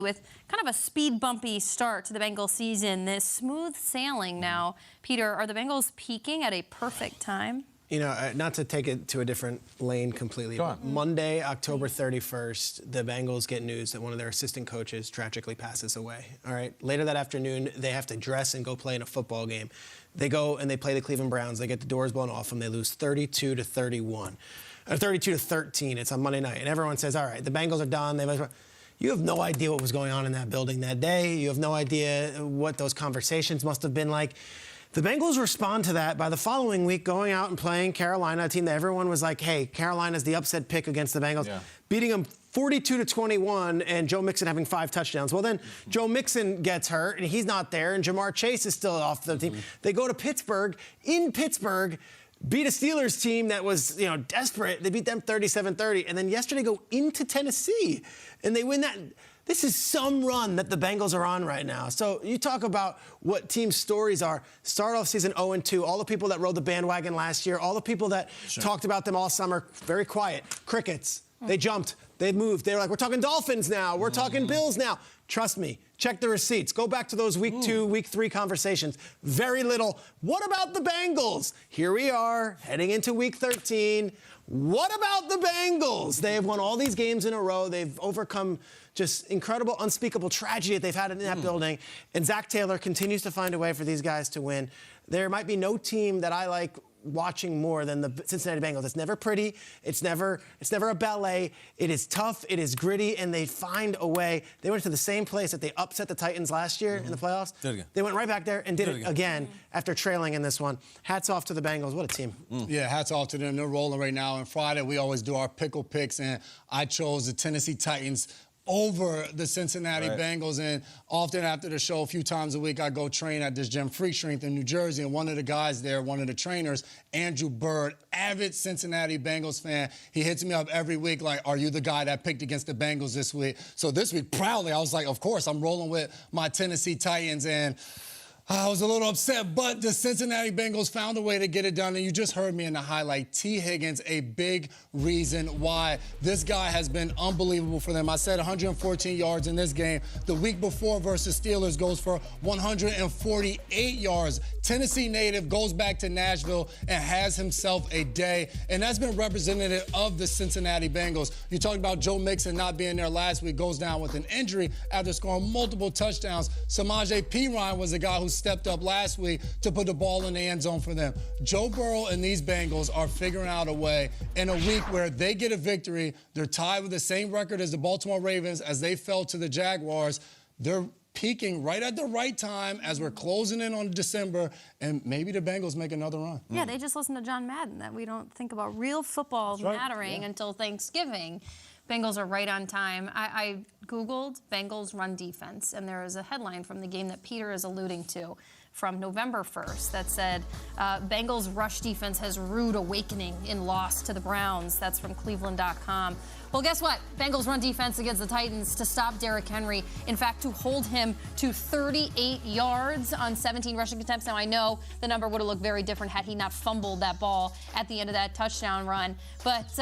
With kind of a speed bumpy start to the Bengals season, this smooth sailing now. Peter, are the Bengals peaking at a perfect time? You know, not to take it to a different lane completely, but Monday, October 31st, the Bengals get news that one of their assistant coaches tragically passes away. All right. Later that afternoon, they have to dress and go play in a football game. They go and they play the Cleveland Browns. They get the doors blown off them. They lose 32-31. 32-13. It's on Monday night. And everyone says, all right, the Bengals are done. You have no idea what was going on in that building that day. You have no idea what those conversations must have been like. The Bengals respond to that by the following week going out and playing Carolina, a team that everyone was like, hey, Carolina's the upset pick against the Bengals, beating them 42-21 and Joe Mixon having 5 touchdowns. Well, then Joe Mixon gets hurt and he's not there and Jamar Chase is still off the team. They go to Pittsburgh, beat a Steelers team that was, desperate. They beat them 37-30. And then yesterday go into Tennessee and they win that. This is some run that the Bengals are on right now. So you talk about what team stories are. Start off season 0-2. All the people that rode the bandwagon last year, all the people that talked about them all summer, very quiet. Crickets. They jumped. They moved. They were like, we're talking Dolphins now. We're talking Bills now. Trust me. Check the receipts. Go back to those week 2, week 3 conversations. Very little. What about the Bengals? Here we are, heading into week 13. What about the Bengals? They have won all these games in a row. They've overcome just incredible, unspeakable tragedy that they've had in that building. And Zach Taylor continues to find a way for these guys to win. There might be no team that I like watching more than the Cincinnati Bengals. It's never pretty. It's never a ballet. It is tough. It is gritty, and they find a way. They went to the same place that they upset the Titans last year in the playoffs. Did it again. They went right back there and did it again after trailing in this one. Hats off to the Bengals. What a team. Yeah, hats off to them. They're rolling right now. And Friday, we always do our pickle picks, and I chose the Tennessee Titans over the Cincinnati Bengals. And often after the show, a few times a week, I go train at this gym, Freak Strength in New Jersey. And one of the guys there, one of the trainers, Andrew Bird, avid Cincinnati Bengals fan, he hits me up every week like, are you the guy that picked against the Bengals this week? So this week, proudly, I was like, of course, I'm rolling with my Tennessee Titans. And I was a little upset, but the Cincinnati Bengals found a way to get it done. And you just heard me in the highlight. T. Higgins, a big reason why this guy has been unbelievable for them. I said 114 yards in this game. The week before versus Steelers goes for 148 yards. Tennessee native goes back to Nashville and has himself a day. And that's been representative of the Cincinnati Bengals. You talked about Joe Mixon not being there last week, goes down with an injury after scoring multiple touchdowns. Samaje Perine was the guy who stepped up last week to put the ball in the end zone for them. Joe Burrow and these Bengals are figuring out a way in a week where they get a victory. They're tied with the same record as the Baltimore Ravens as they fell to the Jaguars. They're peaking right at the right time as we're closing in on December, and maybe the Bengals make another run. Yeah, they just listened to John Madden, that we don't think about real football mattering until Thanksgiving. Bengals are right on time. I Googled Bengals run defense, and there is a headline from the game that Peter is alluding to from November 1st that said, Bengals rush defense has rude awakening in loss to the Browns. That's from Cleveland.com. Well, guess what? Bengals run defense against the Titans to stop Derrick Henry. In fact, to hold him to 38 yards on 17 rushing attempts. Now, I know the number would have looked very different had he not fumbled that ball at the end of that touchdown run. But,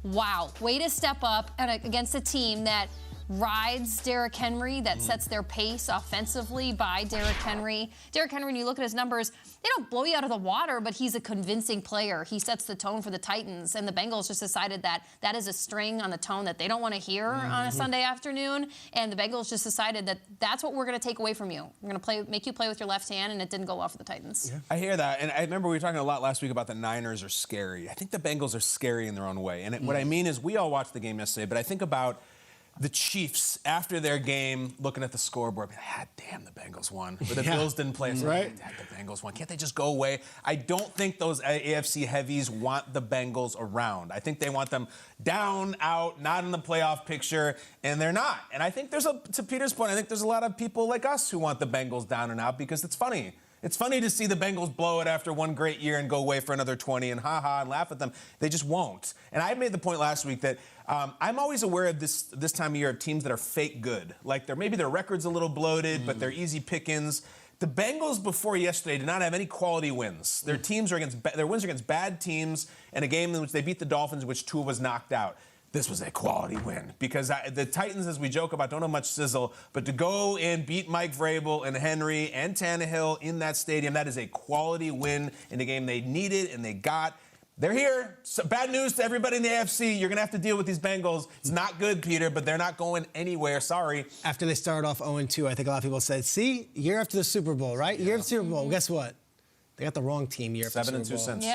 wow, way to step up and against a team that rides Derrick Henry, that sets their pace offensively by Derrick Henry. Derrick Henry, when you look at his numbers, they don't blow you out of the water, but he's a convincing player. He sets the tone for the Titans, and the Bengals just decided that that is a string on the tone that they don't want to hear on a Sunday afternoon, and the Bengals just decided that that's what we're going to take away from you. We're going to make you play with your left hand, and it didn't go well for the Titans. Yeah. I hear that, and I remember we were talking a lot last week about the Niners are scary. I think the Bengals are scary in their own way, and what I mean is we all watched the game yesterday, but I think about the Chiefs, after their game, looking at the scoreboard, damn, the Bengals won. But the Bills didn't play. So the Bengals won. Can't they just go away? I don't think those AFC heavies want the Bengals around. I think they want them down, out, not in the playoff picture, and they're not. And I think to Peter's point, I think there's a lot of people like us who want the Bengals down and out because it's funny. It's funny to see the Bengals blow it after one great year and go away for another 20 and ha-ha and laugh at them. They just won't. And I made the point last week that I'm always aware of this time of year of teams that are fake good. Like maybe their record's a little bloated, but they're easy pickings. The Bengals before yesterday did not have any quality wins. Their wins are against bad teams and a game in which they beat the Dolphins, in which Tua was knocked out. this was a quality win because the Titans, as we joke about, don't have much sizzle, but to go and beat Mike Vrabel and Henry and Tannehill in that stadium, that is a quality win in a game they needed and they got. They're here. So bad news to everybody in the AFC. You're going to have to deal with these Bengals. It's not good, Peter, but they're not going anywhere. Sorry. After they started off 0-2, I think a lot of people said, see, year after the Super Bowl, right? Year after the Super Bowl. Guess what? They got the wrong team year after the Super Bowl. 7 2 cents. Yeah.